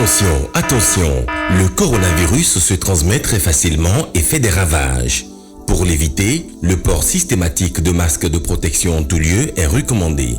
Attention, attention, le coronavirus se transmet très facilement et fait des ravages. Pour l'éviter, le port systématique de masques de protection en tout lieu est recommandé.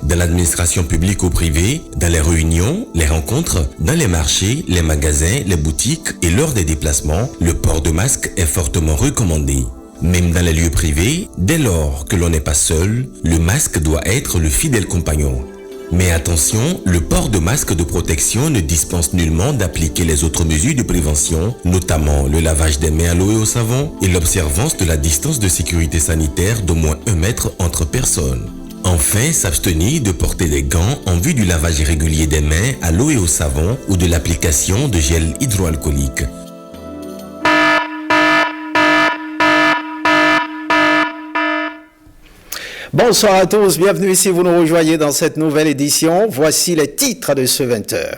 Dans l'administration publique ou privée, dans les réunions, les rencontres, dans les marchés, les magasins, les boutiques et lors des déplacements, le port de masque est fortement recommandé. Même dans les lieux privés, dès lors que l'on n'est pas seul, le masque doit être le fidèle compagnon. Mais attention, le port de masque de protection ne dispense nullement d'appliquer les autres mesures de prévention, notamment le lavage des mains à l'eau et au savon et l'observance de la distance de sécurité sanitaire d'au moins 1 mètre entre personnes. Enfin, s'abstenir de porter des gants en vue du lavage régulier des mains à l'eau et au savon ou de l'application de gel hydroalcoolique. Bonsoir à tous, bienvenue si vous nous rejoignez dans cette nouvelle édition. Voici les titres de ce 20h.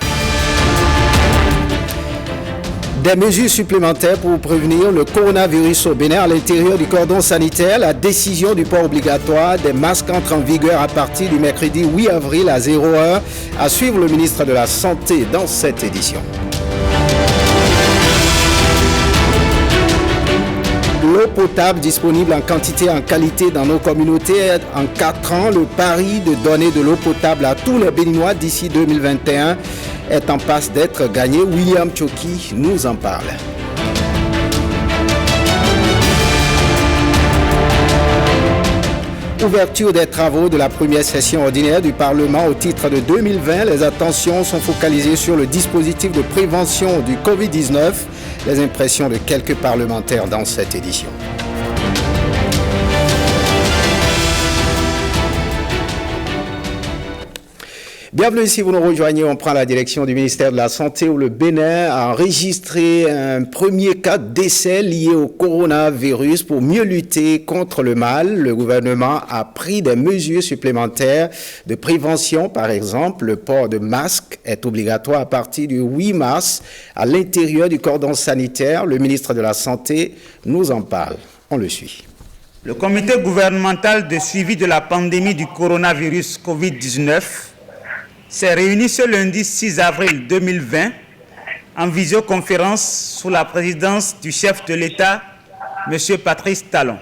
Des mesures supplémentaires pour prévenir le coronavirus au Bénin à l'intérieur du cordon sanitaire. La décision du port obligatoire des masques entre en vigueur à partir du mercredi 8 avril à 0h. À suivre le ministre de la Santé dans cette édition. L'eau potable disponible en quantité et en qualité dans nos communautés. En 4 ans, le pari de donner de l'eau potable à tous les Béninois d'ici 2021 est en passe d'être gagné. William Choki nous en parle. Ouverture des travaux de la première session ordinaire du Parlement au titre de 2020. Les attentions sont focalisées sur le dispositif de prévention du Covid-19. Les impressions de quelques parlementaires dans cette édition. Bienvenue si vous nous rejoignez, on prend la direction du ministère de la Santé où le Bénin a enregistré un premier cas de décès lié au coronavirus. Pour mieux lutter contre le mal, le gouvernement a pris des mesures supplémentaires de prévention. Par exemple, le port de masque est obligatoire à partir du 8 mars à l'intérieur du cordon sanitaire. Le ministre de la Santé nous en parle. On le suit. Le comité gouvernemental de suivi de la pandémie du coronavirus Covid-19 s'est réuni ce lundi 6 avril 2020 en visioconférence sous la présidence du chef de l'État, M. Patrice Talon.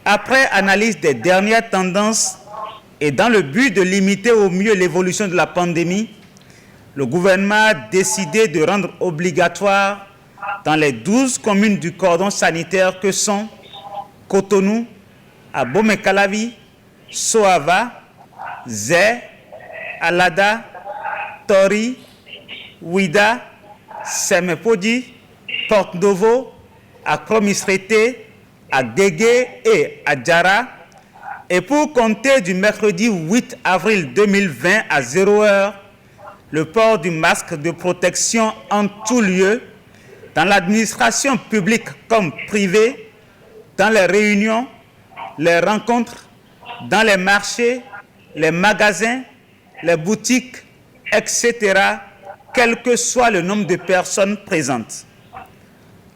Après analyse des dernières tendances et dans le but de limiter au mieux l'évolution de la pandémie, le gouvernement a décidé de rendre obligatoire dans les 12 communes du cordon sanitaire que sont Cotonou, Abomey-Calavi, Soava, Zé, Alada, Tori, Ouida, Semepodi, Porte-Novo, Akromisrete, Agege et Adjara. Et pour compter du mercredi 8 avril 2020 à 0h, le port du masque de protection en tout lieu, dans l'administration publique comme privée, dans les réunions, les rencontres, dans les marchés, les magasins, les boutiques, etc., quel que soit le nombre de personnes présentes.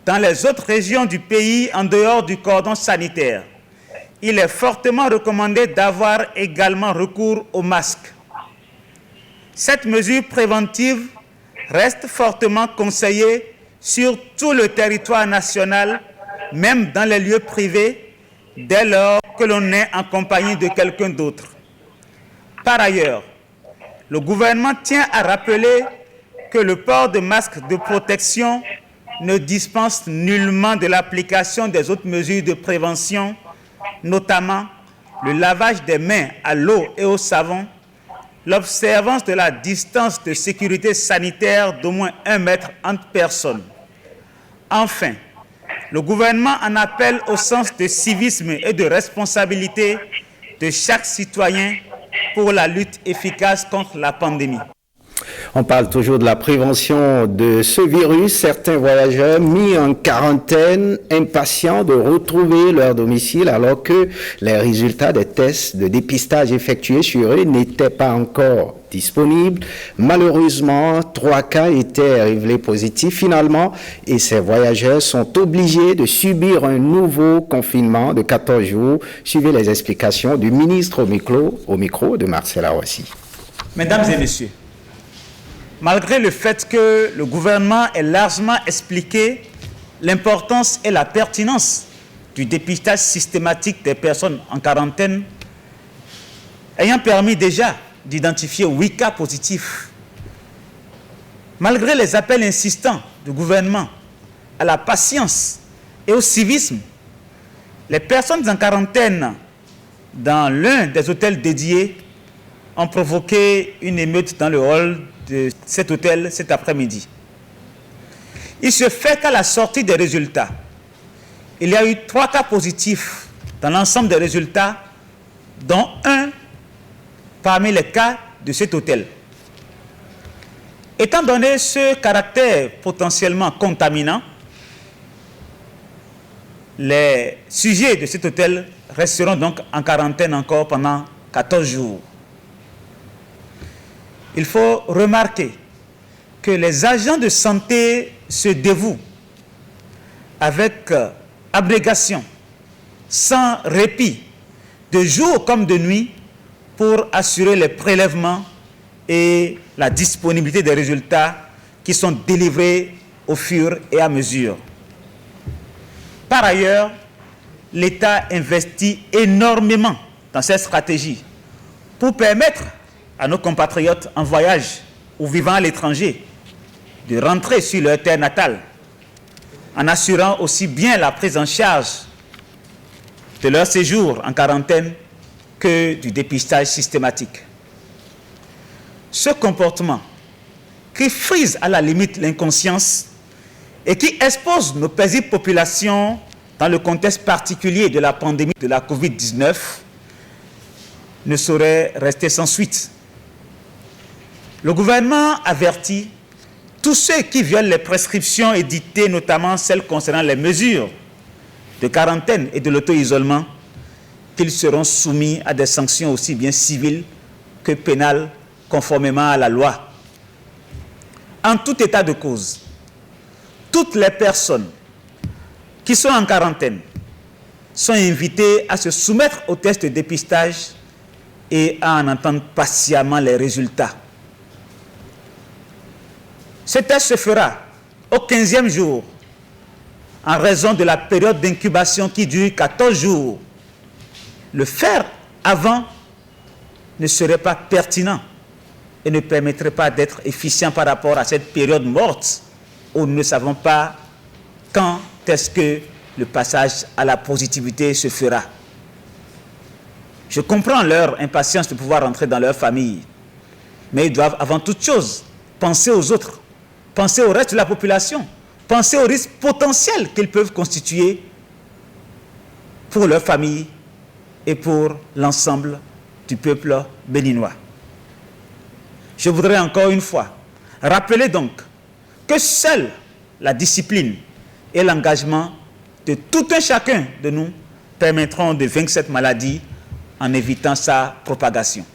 Dans les autres régions du pays, en dehors du cordon sanitaire, il est fortement recommandé d'avoir également recours au masque. Cette mesure préventive reste fortement conseillée sur tout le territoire national, même dans les lieux privés, dès lors que l'on est en compagnie de quelqu'un d'autre. Par ailleurs, le gouvernement tient à rappeler que le port de masques de protection ne dispense nullement de l'application des autres mesures de prévention, notamment le lavage des mains à l'eau et au savon, l'observance de la distance de sécurité sanitaire d'au moins 1 mètre entre personnes. Enfin, le gouvernement en appelle au sens de civisme et de responsabilité de chaque citoyen pour la lutte efficace contre la pandémie. On parle toujours de la prévention de ce virus. Certains voyageurs mis en quarantaine, impatients de retrouver leur domicile alors que les résultats des tests de dépistage effectués sur eux n'étaient pas encore disponibles. Malheureusement, 3 cas étaient révélés positifs finalement et ces voyageurs sont obligés de subir un nouveau confinement de 14 jours. Suivez les explications du ministre au micro de Marcel Awassi. Mesdames et messieurs, malgré le fait que le gouvernement ait largement expliqué l'importance et la pertinence du dépistage systématique des personnes en quarantaine, ayant permis déjà d'identifier 8 cas positifs. Malgré les appels insistants du gouvernement à la patience et au civisme, les personnes en quarantaine dans l'un des hôtels dédiés ont provoqué une émeute dans le hall de cet hôtel cet après-midi. Il se fait qu'à la sortie des résultats, il y a eu 3 cas positifs dans l'ensemble des résultats, dont un parmi les cas de cet hôtel. Étant donné ce caractère potentiellement contaminant, les sujets de cet hôtel resteront donc en quarantaine encore pendant 14 jours. Il faut remarquer que les agents de santé se dévouent avec abnégation, sans répit, de jour comme de nuit, pour assurer les prélèvements et la disponibilité des résultats qui sont délivrés au fur et à mesure. Par ailleurs, l'État investit énormément dans cette stratégie pour permettre à nos compatriotes en voyage ou vivant à l'étranger de rentrer sur leur terre natale, en assurant aussi bien la prise en charge de leur séjour en quarantaine que du dépistage systématique. Ce comportement qui frise à la limite l'inconscience et qui expose nos paisibles populations dans le contexte particulier de la pandémie de la Covid-19 ne saurait rester sans suite. Le gouvernement avertit tous ceux qui violent les prescriptions édictées, notamment celles concernant les mesures de quarantaine et de l'auto-isolement, qu'ils seront soumis à des sanctions aussi bien civiles que pénales, conformément à la loi. En tout état de cause, toutes les personnes qui sont en quarantaine sont invitées à se soumettre au test de dépistage et à en entendre patiemment les résultats. Ce test se fera au 15e jour en raison de la période d'incubation qui dure 14 jours. Le faire avant ne serait pas pertinent et ne permettrait pas d'être efficient par rapport à cette période morte où nous ne savons pas quand est-ce que le passage à la positivité se fera. Je comprends leur impatience de pouvoir rentrer dans leur famille, mais ils doivent avant toute chose penser aux autres, penser au reste de la population, penser aux risques potentiels qu'ils peuvent constituer pour leur famille et pour l'ensemble du peuple béninois. Je voudrais encore une fois rappeler donc que seule la discipline et l'engagement de tout un chacun de nous permettront de vaincre cette maladie en évitant sa propagation.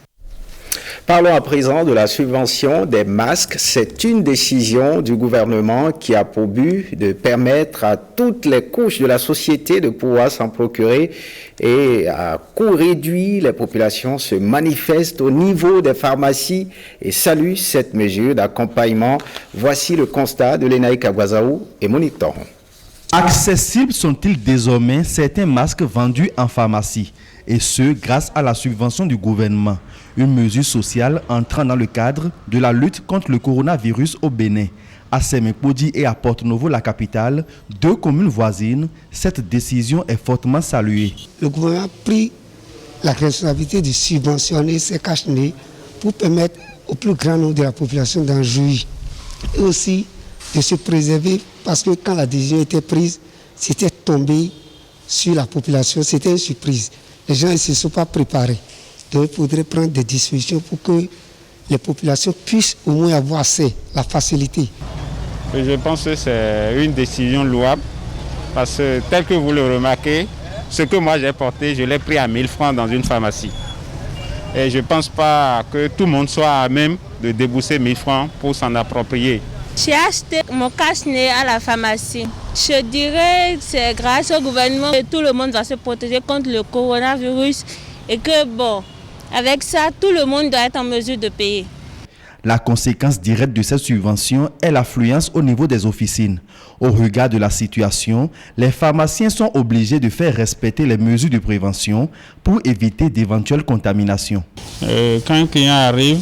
Parlons à présent de la subvention des masques. C'est une décision du gouvernement qui a pour but de permettre à toutes les couches de la société de pouvoir s'en procurer et à coût réduit, les populations se manifestent au niveau des pharmacies et saluent cette mesure d'accompagnement. Voici le constat de Lenaï Kagwazaou et Monique Toron. Accessibles sont-ils désormais certains masques vendus en pharmacie, et ce grâce à la subvention du gouvernement, une mesure sociale entrant dans le cadre de la lutte contre le coronavirus au Bénin. À Sémékodi et à Porto-Novo, la capitale, 2 communes voisines, cette décision est fortement saluée. Le gouvernement a pris la responsabilité de subventionner ces cache-nez pour permettre au plus grand nombre de la population d'en jouir et aussi de se préserver, parce que quand la décision était prise, c'était tombé sur la population, c'était une surprise. Les gens ne se sont pas préparés. Donc il faudrait prendre des dispositions pour que les populations puissent au moins avoir accès, la facilité. Je pense que c'est une décision louable, parce que tel que vous le remarquez, ce que moi j'ai porté, je l'ai pris à 1000 francs dans une pharmacie. Et je ne pense pas que tout le monde soit à même de débourser 1000 francs pour s'en approprier. J'ai acheté mon cache-nez à la pharmacie. Je dirais que c'est grâce au gouvernement que tout le monde va se protéger contre le coronavirus et que bon, avec ça, tout le monde doit être en mesure de payer. La conséquence directe de cette subvention est l'affluence au niveau des officines. Au regard de la situation, les pharmaciens sont obligés de faire respecter les mesures de prévention pour éviter d'éventuelles contaminations. Quand un client arrive,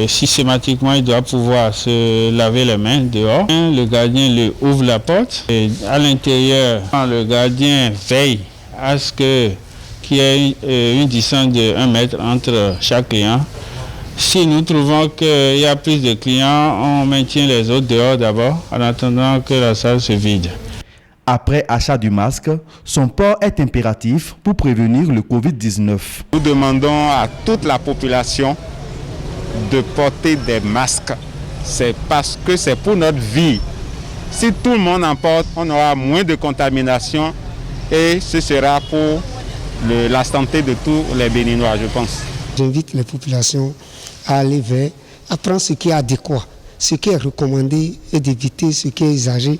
systématiquement, il doit pouvoir se laver les mains dehors. Le gardien lui ouvre la porte. Et à l'intérieur, le gardien veille à ce qu'il y ait une distance de 1 mètre entre chaque client. Si nous trouvons qu'il y a plus de clients, on maintient les autres dehors d'abord, en attendant que la salle se vide. Après achat du masque, son port est impératif pour prévenir le Covid-19. Nous demandons à toute la population de porter des masques. C'est parce que c'est pour notre vie. Si tout le monde en porte, on aura moins de contamination et ce sera pour la santé de tous les Béninois, je pense. J'invite les populations à aller à prendre ce qui est adéquat, ce qui est recommandé et d'éviter ce qui est usagé.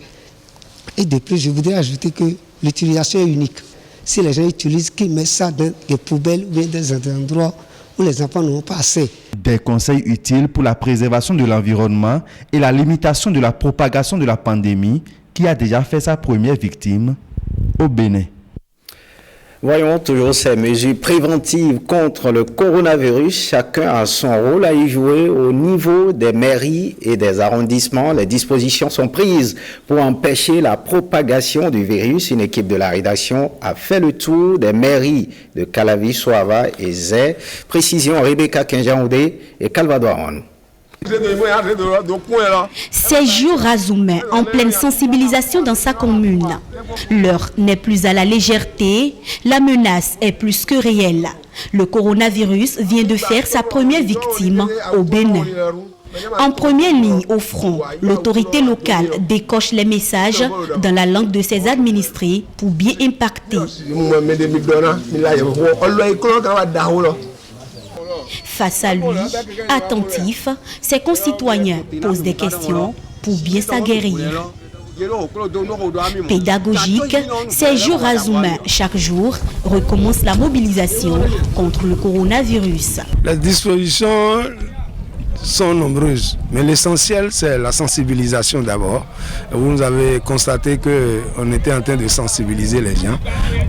Et de plus, je voudrais ajouter que l'utilisation est unique. Si les gens utilisent, qu'ils mettent ça dans des poubelles ou dans des endroits où les enfants n'ont pas assez. Des conseils utiles pour la préservation de l'environnement et la limitation de la propagation de la pandémie qui a déjà fait sa première victime au Bénin. Voyons toujours ces mesures préventives contre le coronavirus. Chacun a son rôle à y jouer au niveau des mairies et des arrondissements. Les dispositions sont prises pour empêcher la propagation du virus. Une équipe de la rédaction a fait le tour des mairies de Calavi, Soava et Zé. Précision Rebecca Kenjaoudé et Calvadoron. Sergio Razoumen en pleine sensibilisation dans sa commune. L'heure n'est plus à la légèreté, la menace est plus que réelle. Le coronavirus vient de faire sa première victime au Bénin. En première ligne au front, l'autorité locale décoche les messages dans la langue de ses administrés pour bien impacter. Face à lui, attentif, ses concitoyens posent des questions pour bien s'aguerrir. Pédagogique, Sergio Razoumen, chaque jour, recommence la mobilisation contre le coronavirus. Les dispositions sont nombreuses, mais l'essentiel c'est la sensibilisation d'abord. Vous avez constaté qu'on était en train de sensibiliser les gens,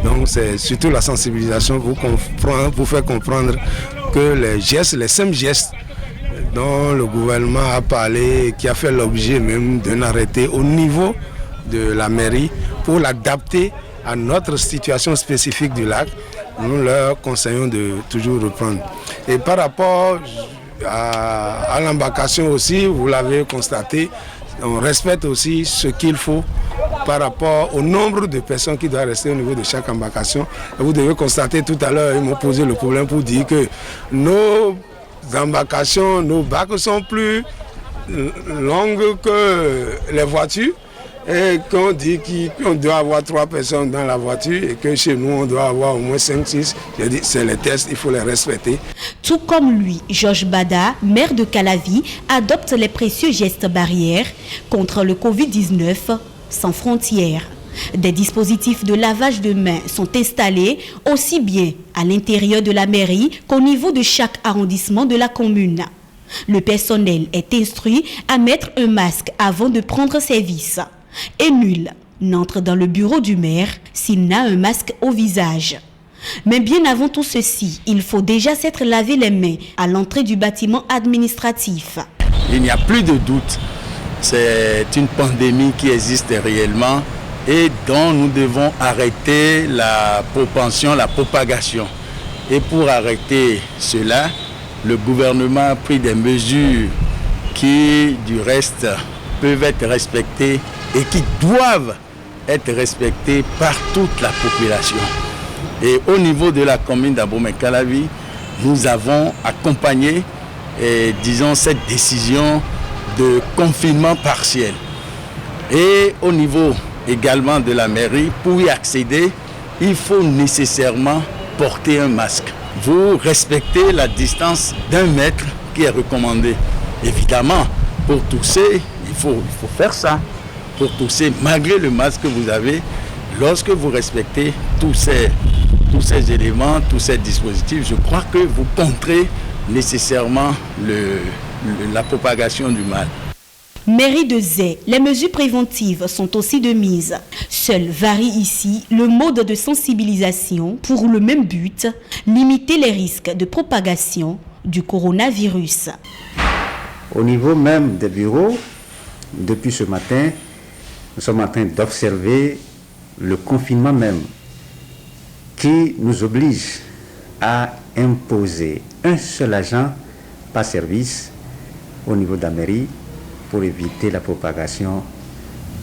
donc c'est surtout la sensibilisation pour faire comprendre que les gestes, les simples gestes dont le gouvernement a parlé, qui a fait l'objet même d'un arrêté au niveau de la mairie pour l'adapter à notre situation spécifique du lac, nous leur conseillons de toujours reprendre. Et par rapport à l'embarcation aussi, vous l'avez constaté, on respecte aussi ce qu'il faut par rapport au nombre de personnes qui doivent rester au niveau de chaque embarcation. Et vous devez constater tout à l'heure, ils m'ont posé le problème pour dire que nos embarcations, nos bacs sont plus longues que les voitures. Et qu'on dit qu'on doit avoir 3 personnes dans la voiture et que chez nous on doit avoir au moins 5-6, j'ai dit c'est les tests, il faut les respecter. Tout comme lui, Georges Bada, maire de Calavi, adopte les précieux gestes barrières contre le Covid-19 sans frontières. Des dispositifs de lavage de mains sont installés aussi bien à l'intérieur de la mairie qu'au niveau de chaque arrondissement de la commune. Le personnel est instruit à mettre un masque avant de prendre service. Et nul n'entre dans le bureau du maire s'il n'a un masque au visage. Mais bien avant tout ceci, il faut déjà s'être lavé les mains à l'entrée du bâtiment administratif. Il n'y a plus de doute, c'est une pandémie qui existe réellement et dont nous devons arrêter la propension, la propagation. Et pour arrêter cela, le gouvernement a pris des mesures qui, du reste, peuvent être respectées et qui doivent être respectées par toute la population. Et au niveau de la commune d'Abomey-Calavi, nous avons accompagné, disons, cette décision de confinement partiel. Et au niveau également de la mairie, pour y accéder, il faut nécessairement porter un masque. Vous respectez la distance d'1 mètre qui est recommandée. Évidemment, pour tousser, il faut faire ça. Pour tousser, malgré le masque que vous avez, lorsque vous respectez tous ces éléments, tous ces dispositifs, je crois que vous contrez nécessairement la propagation du mal. Mairie de Zé, les mesures préventives sont aussi de mise. Seul varie ici le mode de sensibilisation pour le même but, limiter les risques de propagation du coronavirus. Au niveau même des bureaux, depuis ce matin, nous sommes en train d'observer le confinement même qui nous oblige à imposer un seul agent par service au niveau de la mairie pour éviter la propagation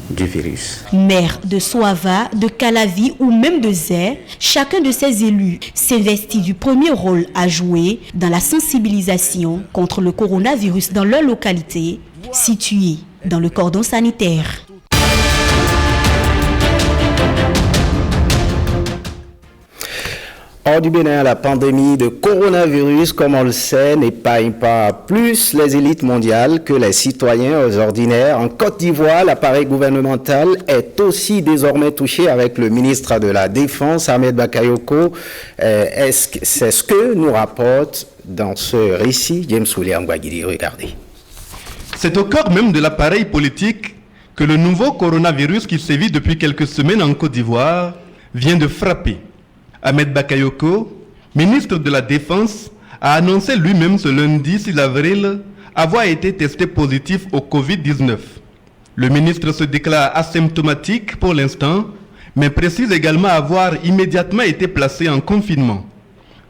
du virus. Maire de Soava, de Calavi ou même de Zé, chacun de ces élus s'investit du premier rôle à jouer dans la sensibilisation contre le coronavirus dans leur localité, située dans le cordon sanitaire. Hors du Bénin, la pandémie de coronavirus, comme on le sait, n'épargne pas plus les élites mondiales que les citoyens ordinaires. En Côte d'Ivoire, l'appareil gouvernemental est aussi désormais touché avec le ministre de la Défense, Ahmed Bakayoko. C'est ce que nous rapporte dans ce récit James William Guaguiri. Regardez. C'est au cœur même de l'appareil politique que le nouveau coronavirus qui sévit depuis quelques semaines en Côte d'Ivoire vient de frapper. Ahmed Bakayoko, ministre de la Défense, a annoncé lui-même ce lundi 6 avril avoir été testé positif au Covid-19. Le ministre se déclare asymptomatique pour l'instant, mais précise également avoir immédiatement été placé en confinement.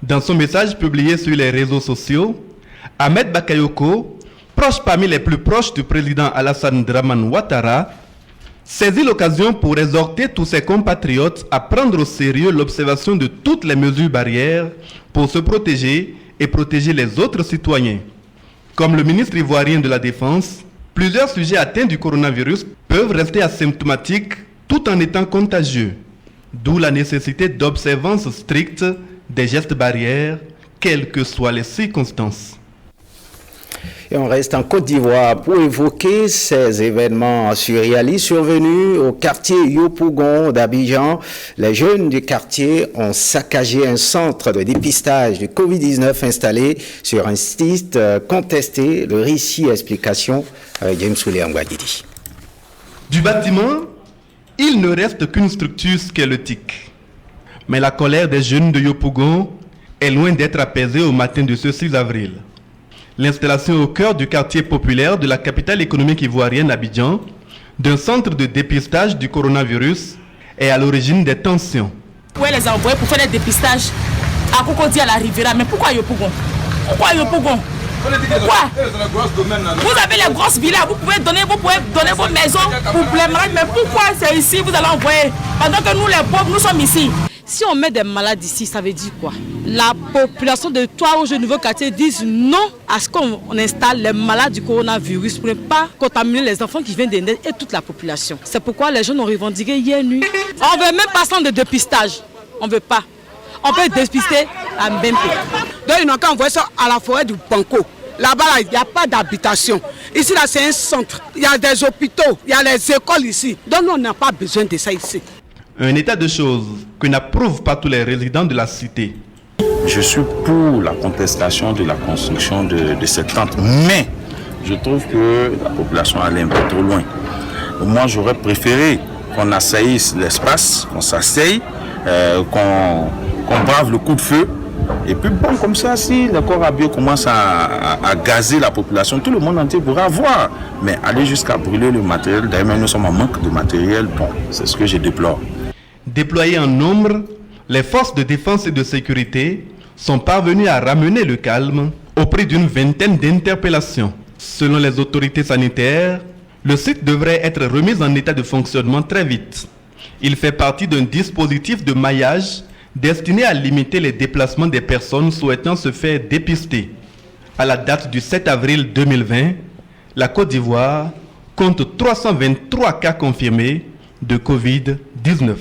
Dans son message publié sur les réseaux sociaux, Ahmed Bakayoko, proche parmi les plus proches du président Alassane Dramane Ouattara, saisit l'occasion pour exhorter tous ses compatriotes à prendre au sérieux l'observation de toutes les mesures barrières pour se protéger et protéger les autres citoyens. Comme le ministre ivoirien de la Défense, plusieurs sujets atteints du coronavirus peuvent rester asymptomatiques tout en étant contagieux, d'où la nécessité d'observance stricte des gestes barrières, quelles que soient les circonstances. Et on reste en Côte d'Ivoire pour évoquer ces événements surréalistes survenus au quartier Yopougon d'Abidjan. Les jeunes du quartier ont saccagé un centre de dépistage du Covid-19 installé sur un site contesté. Le récit explication avec James William Guaguidi. Du bâtiment, il ne reste qu'une structure squelettique. Mais la colère des jeunes de Yopougon est loin d'être apaisée au matin de ce 6 avril. L'installation au cœur du quartier populaire de la capitale économique ivoirienne Abidjan d'un centre de dépistage du coronavirus est à l'origine des tensions. Vous pouvez les envoyer pour faire des dépistages à Cocody, à la Riviera, mais pourquoi Yopougon? Pourquoi Yopougon? Pourquoi? Vous avez les grosses villas, vous pouvez donner vos maisons pour les malades, mais pourquoi c'est ici vous allez envoyer pendant que nous les pauvres nous sommes ici? Si on met des malades ici, ça veut dire quoi? La population de Trois au nouveau quartier disent non à ce qu'on installe les malades du coronavirus pour ne pas contaminer les enfants qui viennent de naître et toute la population. C'est pourquoi les jeunes ont revendiqué hier nuit. On ne veut même pas centre de dépistage. On ne veut pas. On peut dépister à Mbempe. Donc ils n'ont qu'à envoyer ça à la forêt du Banco. Là-bas, il n'y a pas d'habitation. Ici, là, c'est un centre. Il y a des hôpitaux, il y a les écoles ici. Donc nous, on n'a pas besoin de ça ici. Un état de choses que n'approuvent pas tous les résidents de la cité. Je suis pour la contestation de la construction de cette tente, mais je trouve que la population allait un peu trop loin. Moi, j'aurais préféré qu'on assaillisse l'espace, qu'on s'asseye, qu'on brave le coup de feu. Et puis bon, comme ça, si le corps à bio commence à gazer la population, tout le monde entier pourra voir. Mais aller jusqu'à brûler le matériel, d'ailleurs nous sommes en manque de matériel, bon, c'est ce que je déplore. Déployées en nombre, les forces de défense et de sécurité sont parvenues à ramener le calme au prix d'une vingtaine d'interpellations. Selon les autorités sanitaires, le site devrait être remis en état de fonctionnement très vite. Il fait partie d'un dispositif de maillage destiné à limiter les déplacements des personnes souhaitant se faire dépister. À la date du 7 avril 2020, la Côte d'Ivoire compte 323 cas confirmés de Covid-19.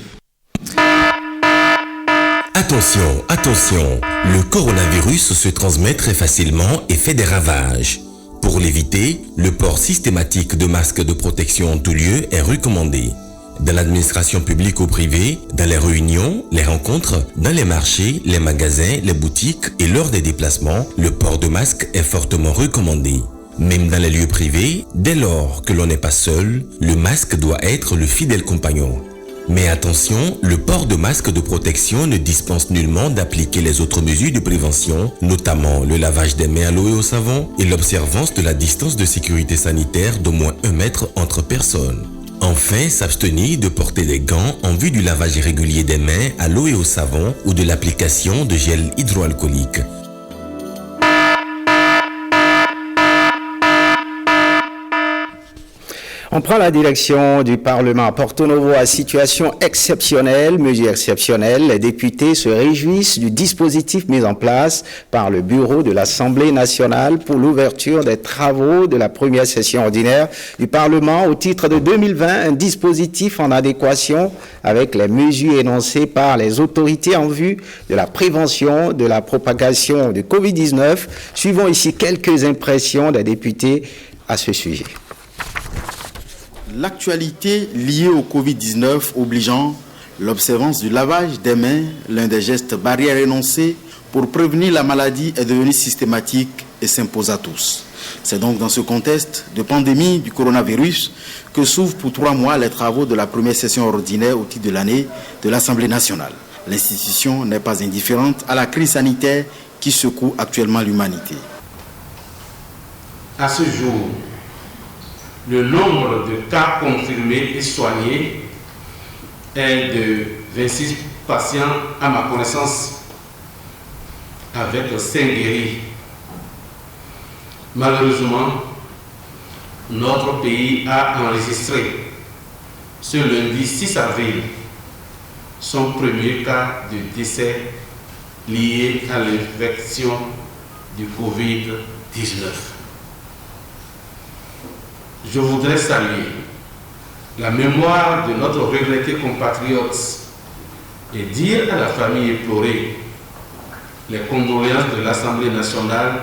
Attention, attention, le coronavirus se transmet très facilement et fait des ravages. Pour l'éviter, le port systématique de masques de protection en tout lieu est recommandé. Dans l'administration publique ou privée, dans les réunions, les rencontres, dans les marchés, les magasins, les boutiques et lors des déplacements, le port de masque est fortement recommandé. Même dans les lieux privés, dès lors que l'on n'est pas seul, le masque doit être le fidèle compagnon. Mais attention, le port de masque de protection ne dispense nullement d'appliquer les autres mesures de prévention, notamment le lavage des mains à l'eau et au savon et l'observance de la distance de sécurité sanitaire d'au moins 1 mètre entre personnes. Enfin, s'abstenir de porter des gants en vue du lavage irrégulier des mains à l'eau et au savon ou de l'application de gel hydroalcoolique. On prend la direction du Parlement à Porto Novo à situation exceptionnelle, mesure exceptionnelle. Les députés se réjouissent du dispositif mis en place par le bureau de l'Assemblée nationale pour l'ouverture des travaux de la première session ordinaire du Parlement au titre de 2020, un dispositif en adéquation avec les mesures énoncées par les autorités en vue de la prévention de la propagation du Covid-19. Suivons ici quelques impressions des députés à ce sujet. L'actualité liée au Covid-19 obligeant l'observance du lavage des mains, l'un des gestes barrières énoncés pour prévenir la maladie, est devenu systématique et s'impose à tous. C'est donc dans ce contexte de pandémie du coronavirus que s'ouvrent pour 3 mois les travaux de la première session ordinaire au titre de l'année de l'Assemblée nationale. L'institution n'est pas indifférente à la crise sanitaire qui secoue actuellement l'humanité. À ce jour, le nombre de cas confirmés et soignés est de 26 patients à ma connaissance, avec 5 guéris. Malheureusement, notre pays a enregistré ce lundi 6 avril son premier cas de décès lié à l'infection du Covid-19. Je voudrais saluer la mémoire de notre regretté compatriote et dire à la famille éplorée les condoléances de l'Assemblée nationale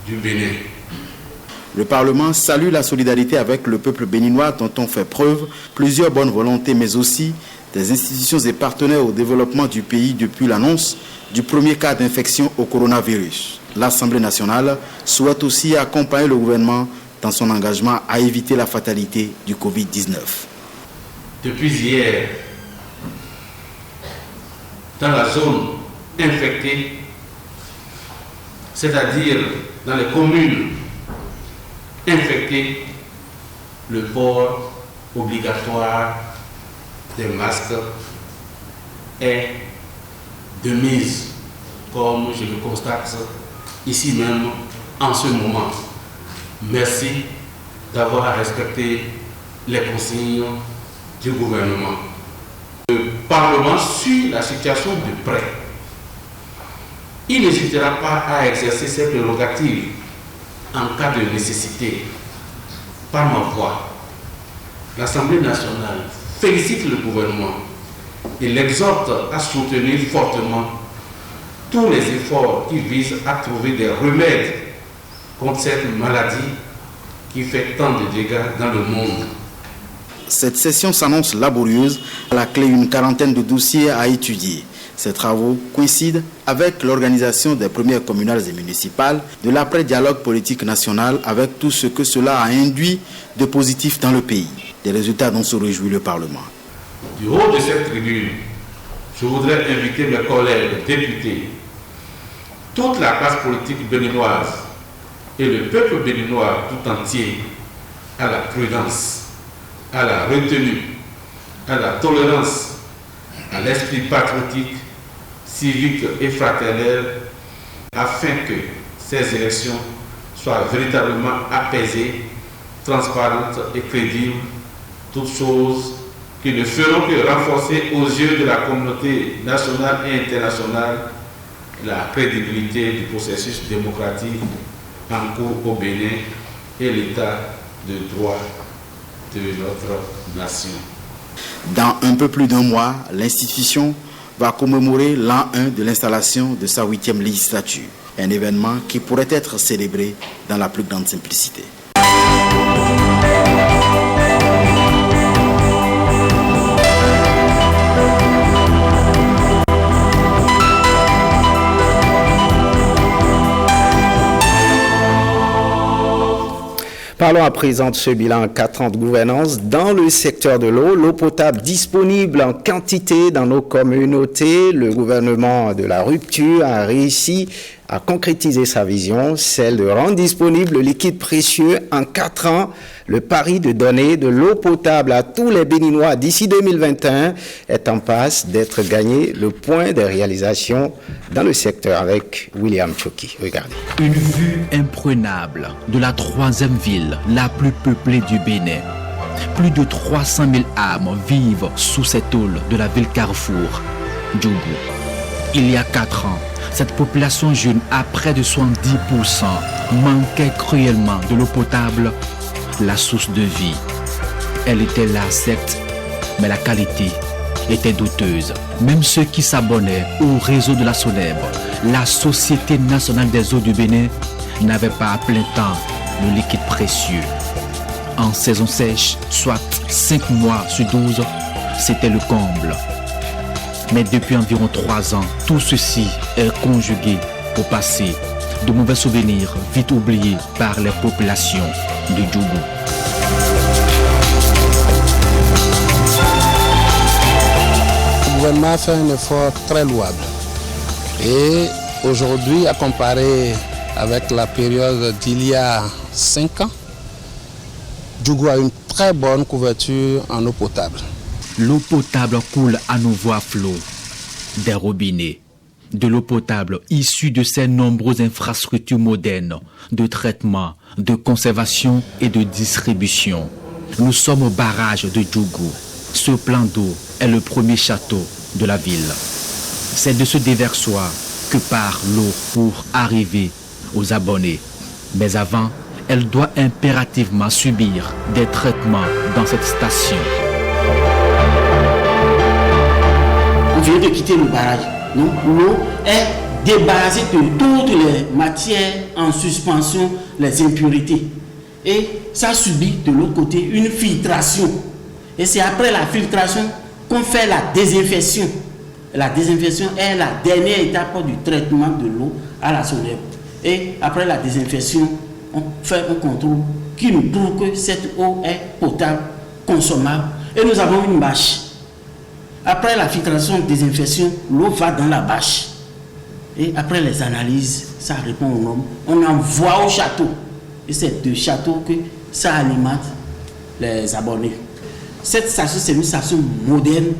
du Bénin. Le Parlement salue la solidarité avec le peuple béninois dont ont fait preuve plusieurs bonnes volontés, mais aussi des institutions et partenaires au développement du pays depuis l'annonce du premier cas d'infection au coronavirus. L'Assemblée nationale souhaite aussi accompagner le gouvernement dans son engagement à éviter la fatalité du Covid-19. Depuis hier, dans la zone infectée, c'est-à-dire dans les communes infectées, le port obligatoire des masques est de mise, comme je le constate ici même en ce moment. Merci d'avoir respecté les consignes du gouvernement. Le Parlement suit la situation de près. Il n'hésitera pas à exercer ses prérogatives en cas de nécessité. Par ma voix, l'Assemblée nationale félicite le gouvernement et l'exhorte à soutenir fortement tous les efforts qui visent à trouver des remèdes contre cette maladie qui fait tant de dégâts dans le monde. Cette session s'annonce laborieuse. À la clé, une quarantaine de dossiers à étudier. Ces travaux coïncident avec l'organisation des premières communales et municipales, de l'après-dialogue politique national, avec tout ce que cela a induit de positif dans le pays. Des résultats dont se réjouit le Parlement. Du haut de cette tribune, je voudrais inviter mes collègues députés, toute la classe politique béninoise et le peuple béninois tout entier à la prudence, à la retenue, à la tolérance, à l'esprit patriotique, civique et fraternel, afin que ces élections soient véritablement apaisées, transparentes et crédibles, toutes choses qui ne feront que renforcer aux yeux de la communauté nationale et internationale la crédibilité du processus démocratique en cours au Bénin et l'état de droit de notre nation. Dans un peu plus d'1 mois, l'institution va commémorer l'an 1 de l'installation de sa 8e législature. Un événement qui pourrait être célébré dans la plus grande simplicité. Parlons à présent de ce bilan en 4 ans de gouvernance dans le secteur de l'eau. L'eau potable disponible en quantité dans nos communautés. Le gouvernement de la rupture a réussi à concrétiser sa vision, celle de rendre disponible le liquide précieux en 4 ans. Le pari de donner de l'eau potable à tous les Béninois d'ici 2021 est en passe d'être gagné. Le point de réalisation dans le secteur avec William Choki. Regardez. Une vue imprenable de la 3e ville la plus peuplée du Bénin. Plus de 300 000 âmes vivent sous cette hôle de la ville Carrefour, Djougou. Il y a 4 ans, cette population jeune à près de 70% manquait cruellement de l'eau potable, la source de vie. Elle était là, certes, mais la qualité était douteuse. Même ceux qui s'abonnaient au réseau de la SONEB, la Société nationale des eaux du Bénin, n'avaient pas à plein temps le liquide précieux. En saison sèche, soit 5 mois sur 12, c'était le comble. Mais depuis environ 3 ans, tout ceci est conjugué au passé. De mauvais souvenirs vite oubliés par les populations de Djougou. Le gouvernement a fait un effort très louable. Et aujourd'hui, à comparer avec la période d'il y a 5 ans, Djougou a une très bonne couverture en eau potable. L'eau potable coule à nouveau à flot des robinets. De l'eau potable issue de ces nombreuses infrastructures modernes de traitement, de conservation et de distribution. Nous sommes au barrage de Djougou. Ce plan d'eau est le premier château de la ville. C'est de ce déversoir que part l'eau pour arriver aux abonnés. Mais avant, elle doit impérativement subir des traitements dans cette station. On vient de quitter le barrage. Donc l'eau est débarrassée de toutes les matières en suspension, les impuretés. Et ça subit de l'autre côté une filtration. Et c'est après la filtration qu'on fait la désinfection. La désinfection est la dernière étape du traitement de l'eau à la SONEB. Et après la désinfection, on fait un contrôle qui nous prouve que cette eau est potable, consommable. Et nous avons une bâche. Après la filtration, désinfection, l'eau va dans la bâche. Et après les analyses, ça répond aux normes. On envoie au château. Et c'est de château que ça alimente les abonnés. Cette station, c'est une station moderne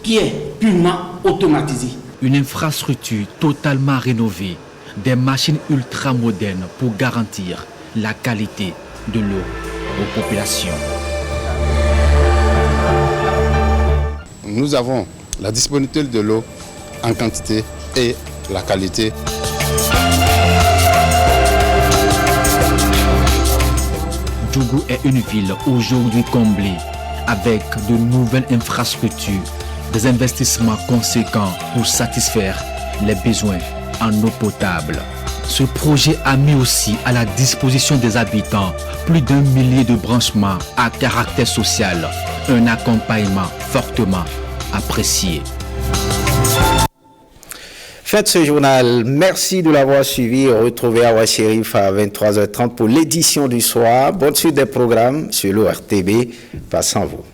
qui est purement automatisée. Une infrastructure totalement rénovée, des machines ultra modernes pour garantir la qualité de l'eau aux populations. Nous avons la disponibilité de l'eau en quantité et la qualité. Djougou est une ville aujourd'hui comblée avec de nouvelles infrastructures, des investissements conséquents pour satisfaire les besoins en eau potable. Ce projet a mis aussi à la disposition des habitants plus d'1 millier de branchements à caractère social, un accompagnement fortement apprécié. Fin de ce journal. Merci de l'avoir suivi. Retrouvez Awa Chérif à 23h30 pour l'édition du soir. Bonne suite des programmes sur l'ORTB. Passez en vous.